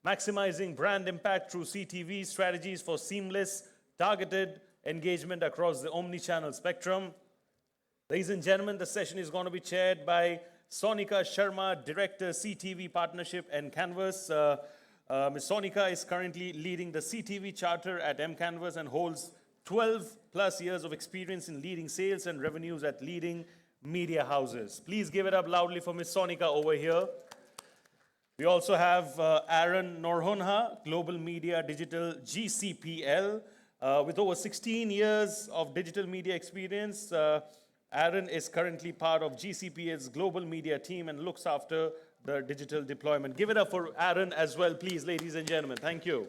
maximizing brand impact through CTV strategies for seamless, targeted engagement across the omni-channel spectrum. Ladies and gentlemen, the session is going to be chaired by Sonika Sharma, Director, CTV Partnership and Canvas. Ms. Sonika is currently leading the CTV charter at mCanvas and holds 12 plus years of experience in leading sales and revenues at leading media houses. Please give it up loudly for Ms. Sonika over here. We also have Aaron Norhonha, Global Media Digital GCPL. With over 16 years of digital media experience, Aaron is currently part of GCPL's global media team and looks after the digital deployment. Give it up for Aaron as well, please, ladies and gentlemen. Thank you.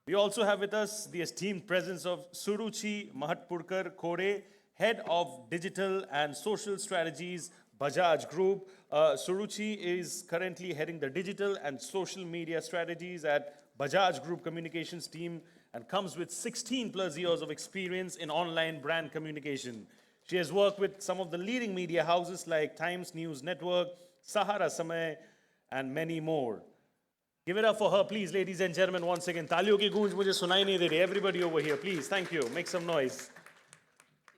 We also have with us the esteemed presence of Suruchi Mahatpurkar Kore, Head of Digital and Social Strategies, Bajaj Group. Suruchi is currently heading the digital and social media strategies at Bajaj Group Communications team and comes with 16 plus years of experience in online brand communication. She has worked with some of the leading media houses like Times News Network, Sahara Samay, and many more. Give it up for her, please, ladies and gentlemen, once again. Taaliyon ki goonj mujhe sunai nahi de rahi. Everybody over here, please. Thank you. Make some noise.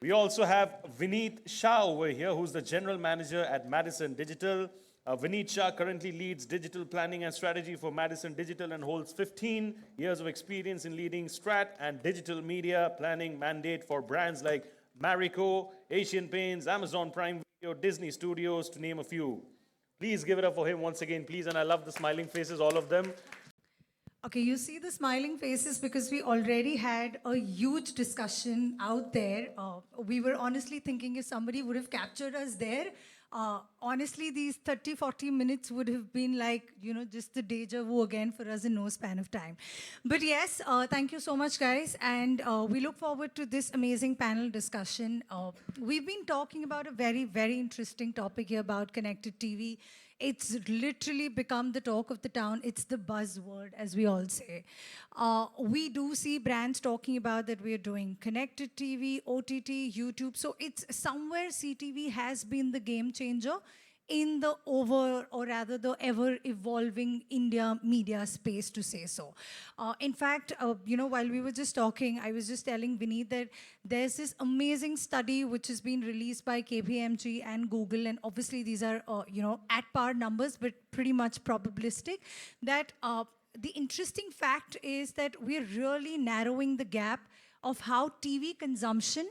We also have Vineet Shah over here, who's the General Manager at Madison Digital. Vineet Shah currently leads digital planning and strategy for Madison Digital and holds 15 years of experience in leading strat and digital media planning mandate for brands like Marico, Asian Paints, Amazon Prime Video, Disney Studios, to name a few. Please give it up for him once again, please. And I love the smiling faces, all of them. Okay, you see the smiling faces because we already had a huge discussion out there. We were honestly thinking if somebody would have captured us there, honestly, these 30, 40 minutes would have been like, just the deja vu again for us in no span of time. But yes, thank you so much, guys. And we look forward to this amazing panel discussion. We've been talking about a very, very interesting topic here about connected TV. It's literally become the talk of the town. It's the buzzword, as we all say. We do see brands talking about that we're doing connected TV, OTT, YouTube. So it's somewhere CTV has been the game changer in the the ever-evolving India media space, to say so. In fact, while we were just talking, I was just telling Vineet that there's this amazing study which has been released by KPMG and Google, and obviously these are, at par numbers, but pretty much probabilistic, that the interesting fact is that we're really narrowing the gap of how TV consumption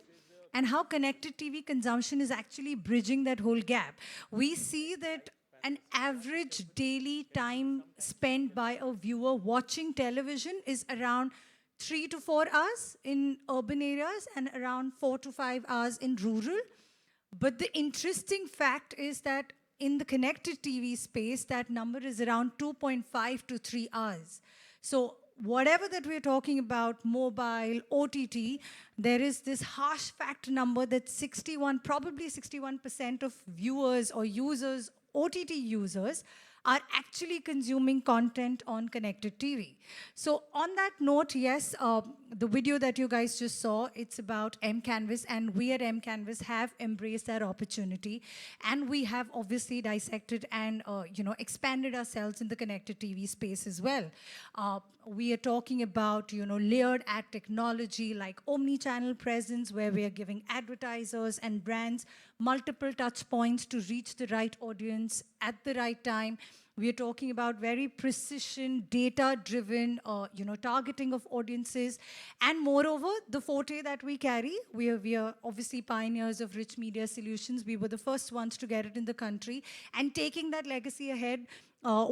and how connected TV consumption is actually bridging that whole gap. We see that an average daily time spent by a viewer watching television is around 3 to 4 hours in urban areas and around 4 to 5 hours in rural. But the interesting fact is that in the connected TV space, that number is around 2.5 to 3 hours. So whatever that we're talking about, mobile, OTT, there is this harsh fact number that probably 61% of viewers or users, OTT users, are actually consuming content on connected TV. So on that note, yes, the video that you guys just saw, it's about mCanvas, and we at mCanvas have embraced that opportunity, and we have obviously dissected and expanded ourselves in the connected TV space as well. We are talking about layered ad technology like omni-channel presence, where we are giving advertisers and brands multiple touch points to reach the right audience at the right time. We are talking about very precision, data-driven, targeting of audiences. And moreover, the forte that we carry, we are obviously pioneers of rich media solutions. We were the first ones to get it in the country. And taking that legacy ahead,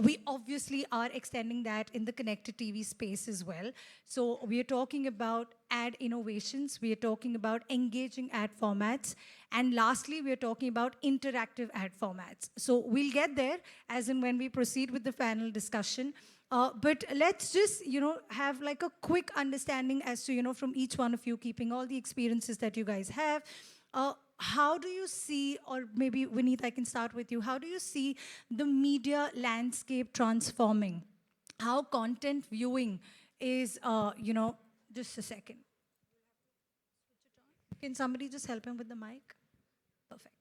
we obviously are extending that in the connected TV space as well. So we are talking about ad innovations. We are talking about engaging ad formats. And lastly, we are talking about interactive ad formats. So we'll get there as and when we proceed with the panel discussion. But let's just, have like a quick understanding as to, from each one of you, keeping all the experiences that you guys have, how do you see, or maybe Vineet, I can start with you, how do you see the media landscape transforming? How content viewing is, just a second. Can somebody just help him with the mic? Perfect.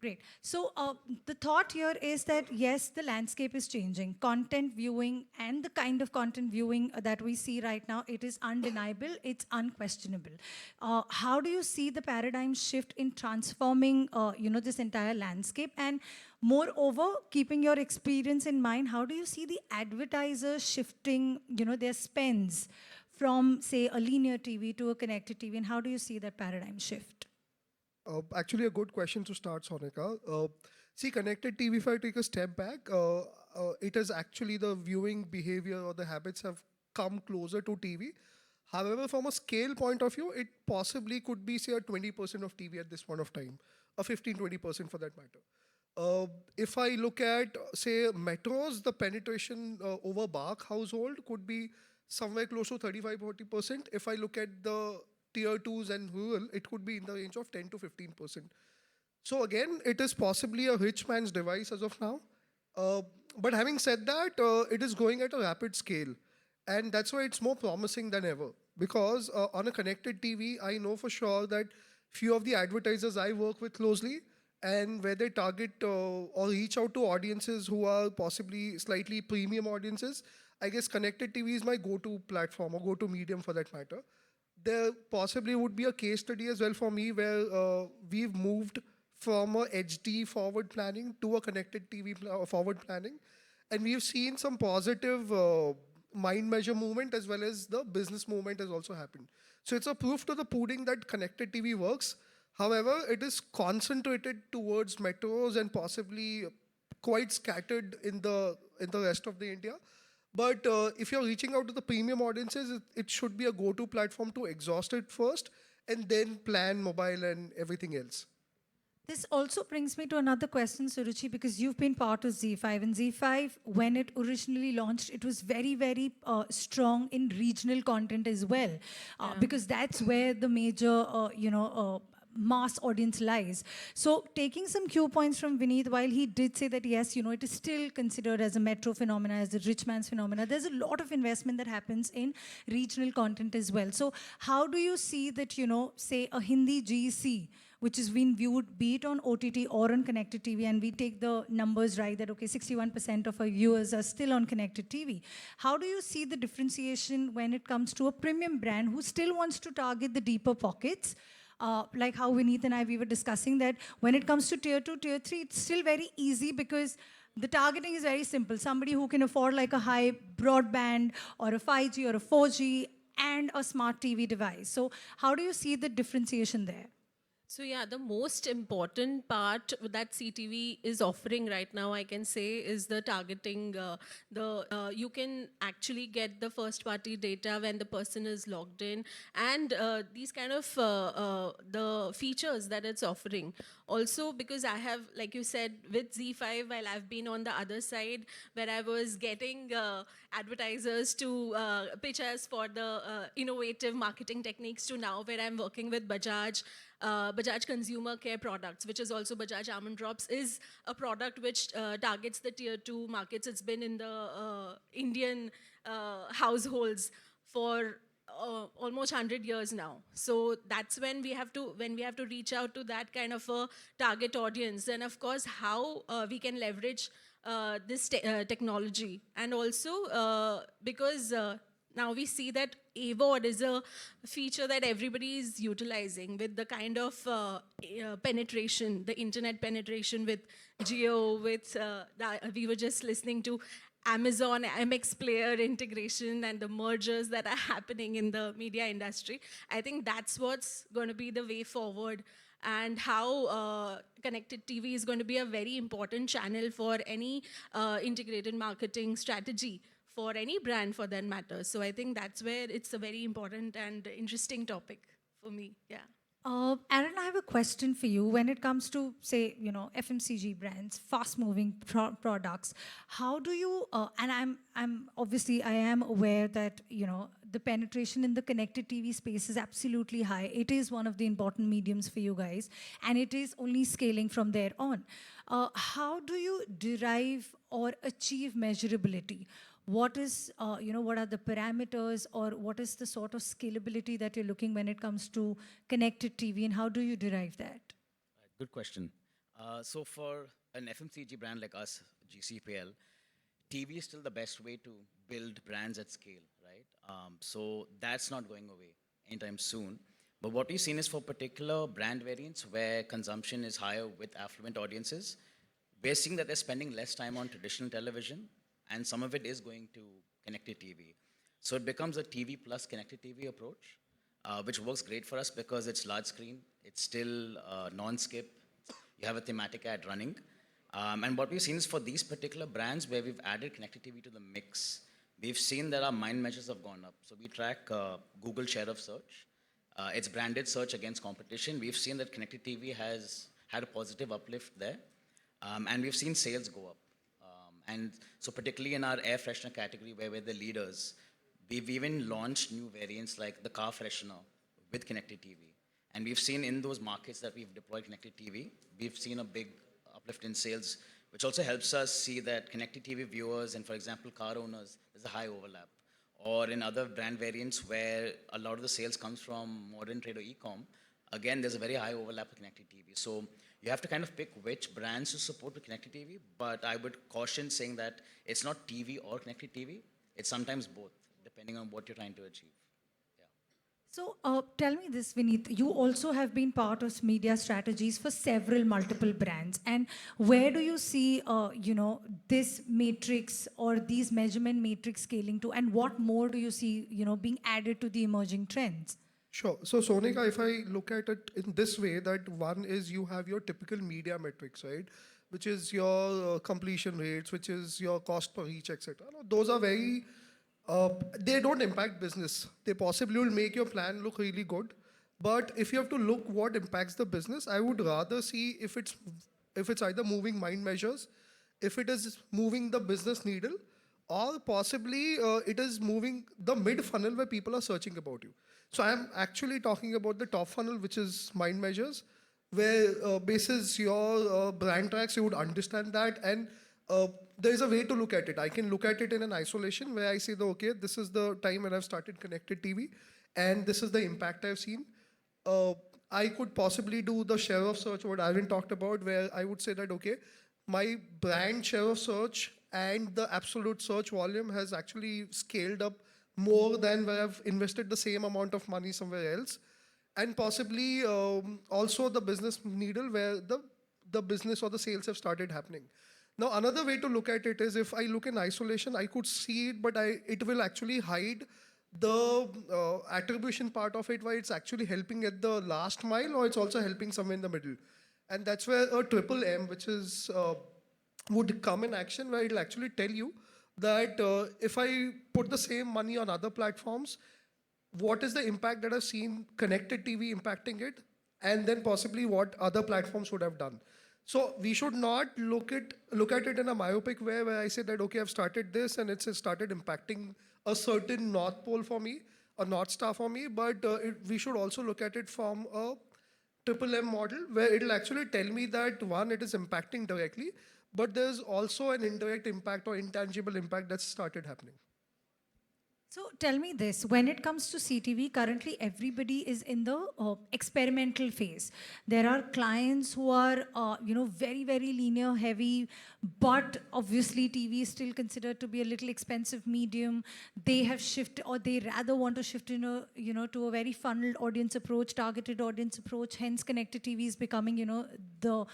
Great. So the thought here is that yes, the landscape is changing. Content viewing and the kind of content viewing that we see right now, it is undeniable, it's unquestionable. How do you see the paradigm shift in transforming, this entire landscape? And moreover, keeping your experience in mind, how do you see the advertisers shifting, their spends from, say, a linear TV to a connected TV? And how do you see that paradigm shift? Actually, a good question to start, Sonika. See, connected TV, if I take a step back, it is actually the viewing behavior or the habits have come closer to TV. However, from a scale point of view, it possibly could be, say, a 20% of TV at this point of time, a 15-20% for that matter. If I look at, say, metros, the penetration over Bach household could be somewhere close to 35-40%. If I look at the tier 2s and rural, it could be in the range of 10 to 15%. So again, it is possibly a rich man's device as of now. But having said that, it is growing at a rapid scale. And that's why it's more promising than ever. Because on a connected TV, I know for sure that few of the advertisers I work with closely, and where they target or reach out to audiences who are possibly slightly premium audiences, I guess connected TV is my go-to platform or go-to medium for that matter. There possibly would be a case study as well for me where we've moved from a HD forward planning to a connected TV forward planning. And we've seen some positive mind measure movement as well as the business movement has also happened. So it's a proof to the pudding that connected TV works. However, it is concentrated towards metros and possibly quite scattered in the rest of the India. But if you're reaching out to the premium audiences, it should be a go-to platform to exhaust it first and then plan mobile and everything else. This also brings me to another question, Suruchi, because you've been part of ZEE5. And ZEE5, when it originally launched, it was very, very strong in regional content as well, because that's where the major, mass audience lies. So taking some cue points from Vineet, while he did say that, yes, it is still considered as a metro phenomena, as a rich man's phenomena, there's a lot of investment that happens in regional content as well. So how do you see that, say a Hindi GC, which is being viewed, be it on OTT or on connected TV, and we take the numbers right that, okay, 61% of our viewers are still on connected TV. How do you see the differentiation when it comes to a premium brand who still wants to target the deeper pockets? Like how Vineet and we were discussing that when it comes to tier 2, tier 3, it's still very easy because the targeting is very simple. Somebody who can afford like a high broadband or a 5G or a 4G and a smart TV device. So how do you see the differentiation there? So yeah, the most important part that CTV is offering right now, I can say, is the targeting. You can actually get the first-party data when the person is logged in, and these kind of the features that it's offering. Also, because I have, like you said, with ZEE5, while I've been on the other side, where I was getting advertisers to pitch us for the innovative marketing techniques, to now where I'm working with Bajaj. Bajaj Consumer Care Products, which is also Bajaj Almond Drops, is a product which targets the tier 2 markets. It's been in the Indian households for almost 100 years now. So that's when we have to reach out to that kind of a target audience. And of course, how we can leverage this technology. And also because now we see that AVOD is a feature that everybody is utilizing with the kind of penetration, the internet penetration with Jio, with we were just listening to Amazon, MX Player integration and the mergers that are happening in the media industry. I think that's what's going to be the way forward, and how connected TV is going to be a very important channel for any integrated marketing strategy for any brand for that matter. So I think that's where it's a very important and interesting topic for me, yeah. Aaron, I have a question for you. When it comes to, say, FMCG brands, fast-moving products, how do you? And I'm obviously I am aware that the penetration in the connected TV space is absolutely high. It is one of the important mediums for you guys, and it is only scaling from there on. How do you derive or achieve measurability? What is, what are the parameters, or what is the sort of scalability that you're looking when it comes to connected TV, and how do you derive that? Good question. So for an FMCG brand like us, GCPL, TV is still the best way to build brands at scale, right? So that's not going away anytime soon. But what we've seen is for particular brand variants where consumption is higher with affluent audiences, we're seeing that they're spending less time on traditional television, and some of it is going to connected TV. So it becomes a TV plus connected TV approach, which works great for us because it's large screen, it's still non-skip, you have a thematic ad running. And what we've seen is for these particular brands where we've added connected TV to the mix, we've seen that our mind measures have gone up. So we track Google share of search. It's branded search against competition. We've seen that connected TV has had a positive uplift there. And we've seen sales go up. And so particularly in our air freshener category where we're the leaders, we've even launched new variants like the car freshener with connected TV. And we've seen in those markets that we've deployed connected TV, we've seen a big uplift in sales, which also helps us see that connected TV viewers and, for example, car owners, there's a high overlap. Or in other brand variants where a lot of the sales comes from modern trade or e-com, again, there's a very high overlap with connected TV. So you have to kind of pick which brands to support with connected TV, but I would caution saying that it's not TV or connected TV, it's sometimes both, depending on what you're trying to achieve. So tell me this, Vineet. You also have been part of media strategies for several multiple brands, and where do you see, this matrix or these measurement matrix scaling to, and what more do you see, being added to the emerging trends? Sure. So, Sonika, if I look at it in this way, that one is you have your typical media metrics, right? Which is your completion rates, which is your cost per reach, etc. No, those are very, they don't impact business. They possibly will make your plan look really good. But if you have to look what impacts the business, I would rather see if it's either moving mind measures, if it is moving the business needle, or possibly it is moving the mid funnel where people are searching about you. So I'm actually talking about the top funnel, which is mind measures, where basis your brand tracks, you would understand that, and there is a way to look at it. I can look at it in an isolation where I say, that, okay, this is the time when I've started connected TV, and this is the impact I've seen. I could possibly do the share of search, what Arvind talked about, where I would say that, okay, my brand share of search and the absolute search volume has actually scaled up more than where I've invested the same amount of money somewhere else. And possibly also the business needle where the business or the sales have started happening. Now, another way to look at it is if I look in isolation, I could see it, but it will actually hide the attribution part of it, where it's actually helping at the last mile or it's also helping somewhere in the middle. And that's where a triple M, which is would come in action, where it'll actually tell you that if I put the same money on other platforms, what is the impact that I've seen connected TV impacting it, and then possibly what other platforms would have done. So we should not look at it in a myopic way where I say that, okay, I've started this and it's started impacting a certain North Pole for me, a North Star for me, but we should also look at it from a triple M model where it'll actually tell me that one, it is impacting directly, but there's also an indirect impact or intangible impact that's started happening. So tell me this, when it comes to CTV, currently everybody is in the experimental phase. There are clients who are, very, very linear heavy, but obviously TV is still considered to be a little expensive medium. They have shifted, or they rather want to shift to a very funneled audience approach, targeted audience approach, hence connected TV is becoming, the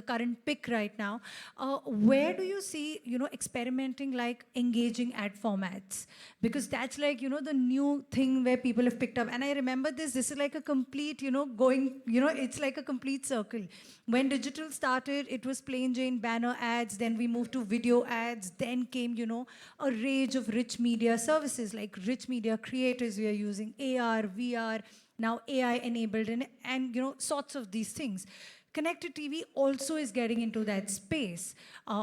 current pick right now. Where do you see, experimenting like engaging ad formats? Because that's like, the new thing where people have picked up. And I remember this is like a complete, it's like a complete circle. When digital started, it was plain Jane banner ads, then we moved to video ads, then came, a range of rich media services, like rich media creators we are using, AR, VR, now AI enabled, and sorts of these things. Connected TV also is getting into that space.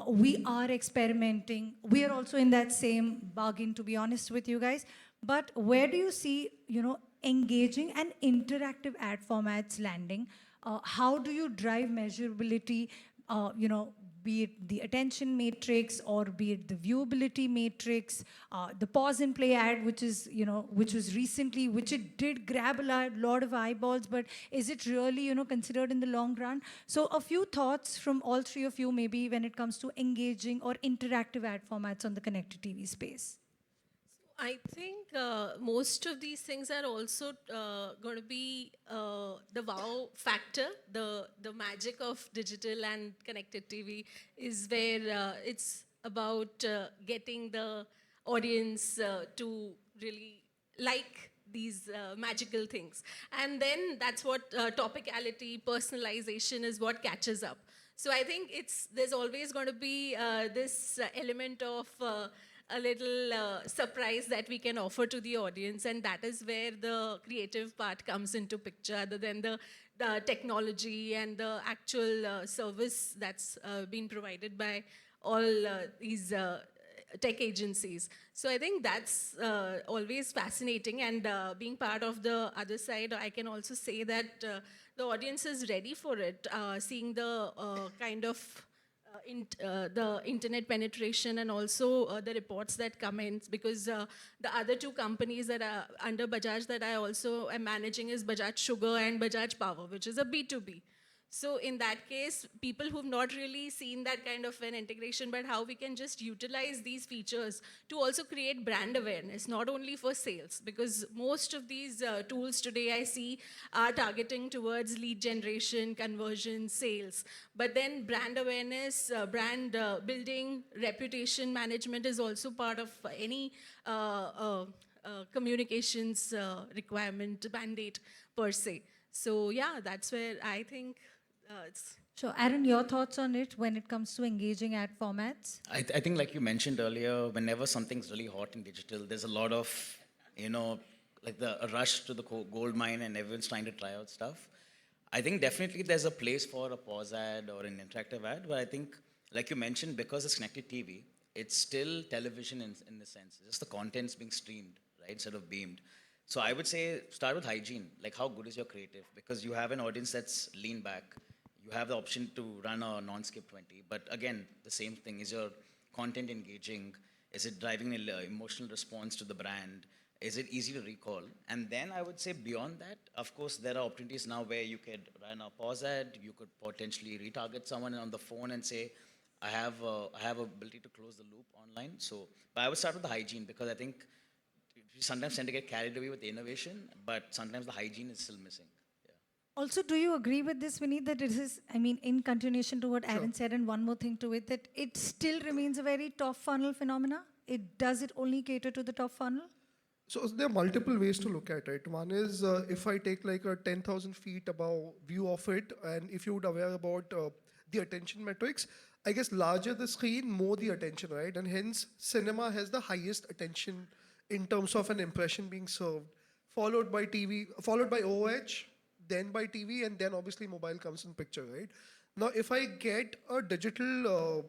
We are experimenting. We are also in that same bargain, to be honest with you guys. But where do you see, engaging and interactive ad formats landing? How do you drive measurability, be it the attention matrix or be it the viewability matrix, the pause and play ad, which is, which was recently, which it did grab a lot of eyeballs, but is it really, considered in the long run? So a few thoughts from all three of you, maybe when it comes to engaging or interactive ad formats on the connected TV space. I think most of these things are also going to be the wow factor. The magic of digital and connected TV is where it's about getting the audience to really like these magical things. And then that's what topicality, personalization is what catches up. So I think there's always going to be this element of a little surprise that we can offer to the audience, and that is where the creative part comes into picture, other than the technology and the actual service that's been provided by all these tech agencies. So I think that's always fascinating, and being part of the other side, I can also say that the audience is ready for it, seeing the kind of the internet penetration and also the reports that come in, because the other two companies that are under Bajaj that I also am managing is Bajaj Sugar and Bajaj Power, which is a B2B. So in that case, people who've not really seen that kind of an integration, but how we can just utilize these features to also create brand awareness, not only for sales, because most of these tools today I see are targeting towards lead generation, conversion, sales. But then brand awareness, brand building, reputation management is also part of any communications requirement, mandate per se. So yeah, that's where I think it's. So Aaron, your thoughts on it when it comes to engaging ad formats? I think, like you mentioned earlier, whenever something's really hot in digital, there's a lot of, like a rush to the gold mine and everyone's trying to try out stuff. I think definitely there's a place for a pause ad or an interactive ad, but I think, like you mentioned, because it's connected TV, it's still television in the sense. Just the content's being streamed, right, instead of beamed. So I would say start with hygiene. Like, how good is your creative? Because you have an audience that's lean back. You have the option to run a non-skip 20. But again, the same thing. Is your content engaging? Is it driving an emotional response to the brand? Is it easy to recall? And then I would say beyond that, of course, there are opportunities now where you could run a pause ad. You could potentially retarget someone on the phone and say, I have ability to close the loop online. So, but I would start with the hygiene, because I think we sometimes tend to get carried away with the innovation, but sometimes the hygiene is still missing. Also, do you agree with this, Vineet, that it is, in continuation to what Aaron said, and one more thing to it, that it still remains a very top funnel phenomena? Does it only cater to the top funnel? So there are multiple ways to look at it. One is if I take like a 10,000 feet above view of it, and if you would aware about the attention metrics, I guess larger the screen, more the attention, right? And hence cinema has the highest attention in terms of an impression being served, followed by TV, followed by OH, then by TV, and then obviously mobile comes in picture, right? Now, if I get a digital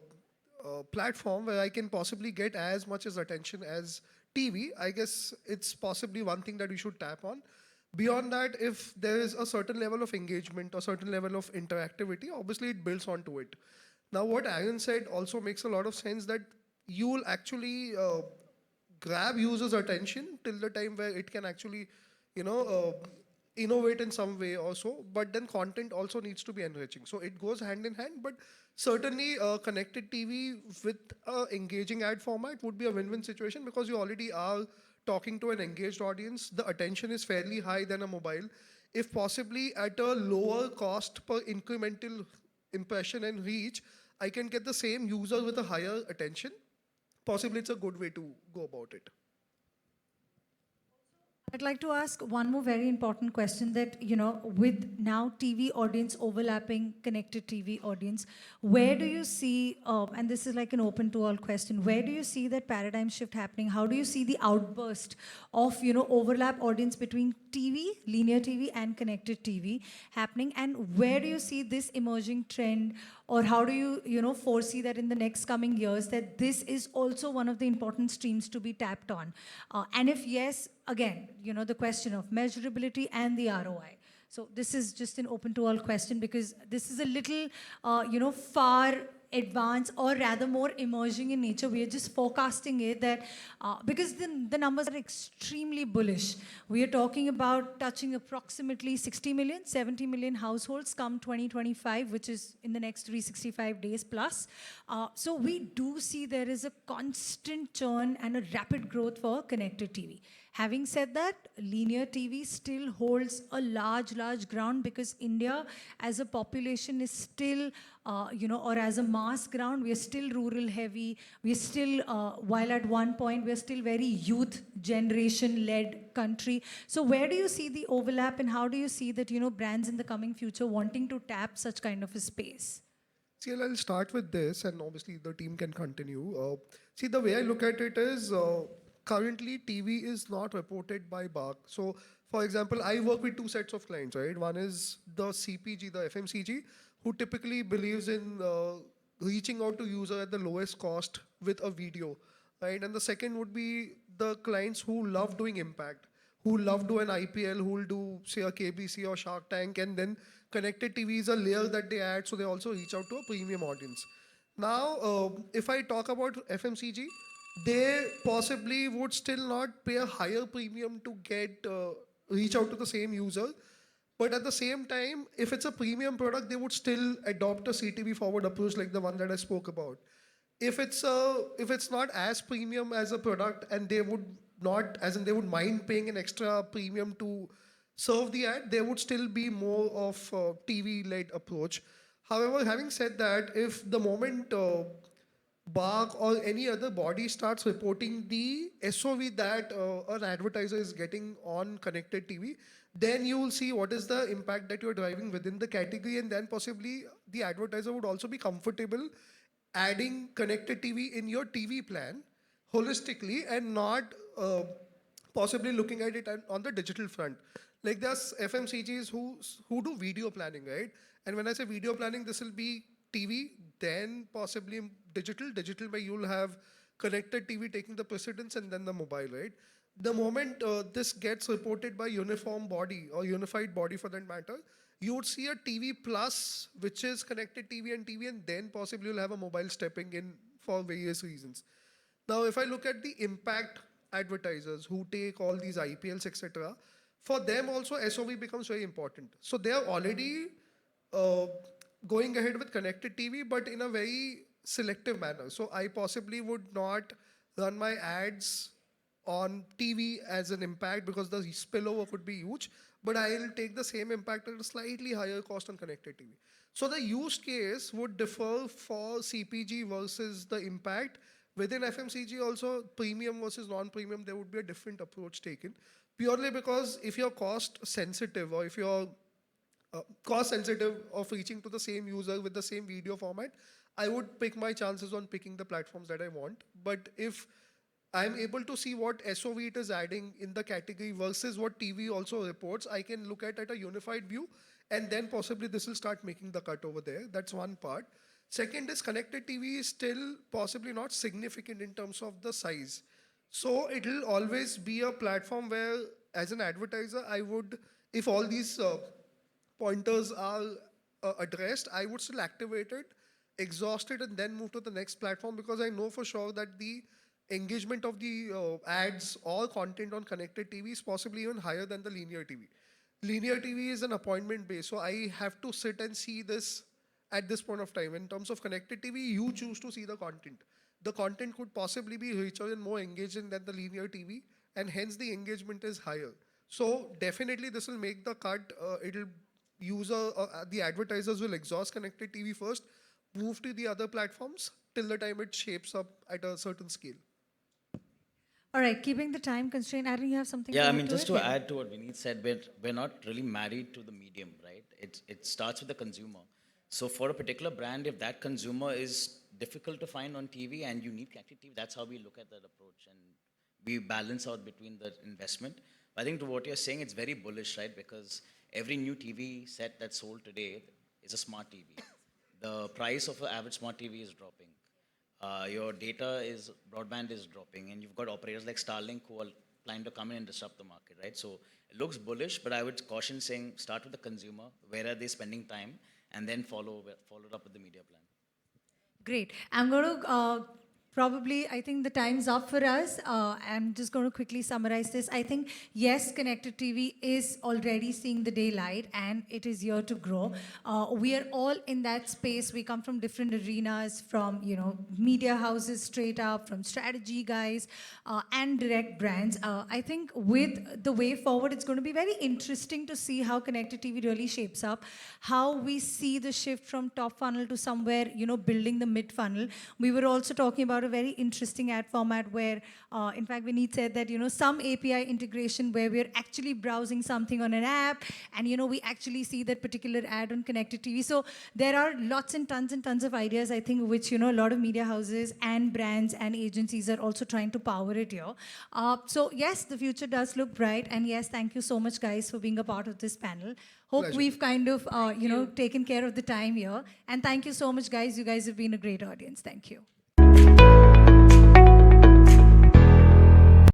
platform where I can possibly get as much as attention as TV, I guess it's possibly one thing that we should tap on. Beyond that, if there is a certain level of engagement or certain level of interactivity, obviously it builds onto it. Now, what Aaron said also makes a lot of sense, that you will actually grab users' attention till the time where it can actually, innovate in some way also, but then content also needs to be enriching. So it goes hand in hand, but certainly connected TV with engaging ad format would be a win-win situation, because you already are talking to an engaged audience. The attention is fairly high than a mobile. If possibly at a lower cost per incremental impression and reach, I can get the same user with a higher attention. Possibly it's a good way to go about it. I'd like to ask one more very important question that, with now TV audience overlapping connected TV audience, where do you see, and this is like an open to all question, where do you see that paradigm shift happening? How do you see the outburst of, overlap audience between TV, linear TV and connected TV happening? And where do you see this emerging trend, or how do you, foresee that in the next coming years that this is also one of the important streams to be tapped on? And if yes, again, the question of measurability and the ROI. So this is just an open to all question, because this is a little, far advanced or rather more emerging in nature. We are just forecasting it that because the numbers are extremely bullish. We are talking about touching approximately 60 million, 70 million households come 2025, which is in the next 365 days plus. So we do see there is a constant churn and a rapid growth for connected TV. Having said that, linear TV still holds a large ground because India as a population is still, or as a mass ground, we are still rural heavy. We are still, while at one point, we are still very youth generation led country. So where do you see the overlap and how do you see that, brands in the coming future wanting to tap such kind of a space? See, I'll start with this, and obviously the team can continue. See, the way I look at it is currently TV is not reported by BARC. So, for example, I work with two sets of clients, right? One is the CPG, the FMCG, who typically believes in reaching out to user at the lowest cost with a video, right? And the second would be the clients who love doing impact, who love do an IPL, who will do say a KBC or Shark Tank, and then connected TV is a layer that they add, so they also reach out to a premium audience. Now, if I talk about FMCG, they possibly would still not pay a higher premium to get reach out to the same user. But at the same time, if it's a premium product, they would still adopt a CTV forward approach like the one that I spoke about. If it's not as premium as a product, and they would not, as in they would mind paying an extra premium to serve the ad, there would still be more of a TV-led approach. However, having said that, if the moment BARC or any other body starts reporting the SOV that an advertiser is getting on connected TV, then you will see what is the impact that you're driving within the category, and then possibly the advertiser would also be comfortable adding connected TV in your TV plan holistically and not possibly looking at it on the digital front. Like there's FMCGs who do video planning, right? And when I say video planning, this will be TV, then possibly digital where you'll have connected TV taking the precedence and then the mobile, right? The moment this gets reported by uniform body or unified body for that matter, you would see a TV plus, which is connected TV, and then possibly you'll have a mobile stepping in for various reasons. Now, if I look at the impact advertisers who take all these IPLs, etc., for them also SOV becomes very important. So they are already going ahead with connected TV, but in a very selective manner. So I possibly would not run my ads on TV as an impact because the spillover could be huge, but I'll take the same impact at a slightly higher cost on connected TV. So the use case would differ for CPG versus the impact. Within FMCG also, premium versus non-premium, there would be a different approach taken. Purely because if you're cost sensitive or if you're cost sensitive of reaching to the same user with the same video format, I would pick my chances on picking the platforms that I want. But if I'm able to see what SOV it is adding in the category versus what TV also reports, I can look at a unified view, and then possibly this will start making the cut over there. That's one part. Second is connected TV is still possibly not significant in terms of the size. So it'll always be a platform where, as an advertiser, I would, if all these pointers are addressed, I would still activate it, exhaust it, and then move to the next platform because I know for sure that the engagement of the ads or content on connected TV is possibly even higher than the linear TV. Linear TV is an appointment based, so I have to sit and see this at this point of time. In terms of connected TV, you choose to see the content. The content could possibly be richer and more engaging than the linear TV, and hence the engagement is higher. So definitely this will make the cut. The advertisers will exhaust connected TV first, move to the other platforms till the time it shapes up at a certain scale. All right, keeping the time constraint, Aaron, you have something to Yeah, I add mean, to just it? to Yeah. add to what Vineet said, we're not really married to the medium, right? It starts with the consumer. So for a particular brand, if that consumer is difficult to find on TV and you need connected TV, that's how we look at that approach. And we balance out between the investment. I think to what you're saying, it's very bullish, right? Because every new TV set that's sold today is a smart TV. The price of an average smart TV is dropping. Your broadband is dropping, and you've got operators like Starlink who are planning to come in and disrupt the market, right? So it looks bullish, but I would caution saying start with the consumer, where are they spending time, and then follow it up with the media plan. Great. I'm going to probably, I think the time's up for us. I'm just going to quickly summarize this. I think, yes, connected TV is already seeing the daylight and it is here to grow. We are all in that space. We come from different arenas, from, media houses straight up, from strategy guys, and direct brands. I think with the way forward, it's going to be very interesting to see how connected TV really shapes up, how we see the shift from top funnel to somewhere, building the mid funnel. We were also talking about a very interesting ad format where, in fact, Vineet said that, some API integration where we're actually browsing something on an app and, we actually see that particular ad on connected TV. So there are lots and tons of ideas, I think, which, a lot of media houses and brands and agencies are also trying to power it here. So yes, the future does look bright. And yes, thank you so much, guys, for being a part of this panel. Hope Pleasure. we've kind of, taken care of the time here. And thank you so much, guys. You guys have been a great audience. Thank you.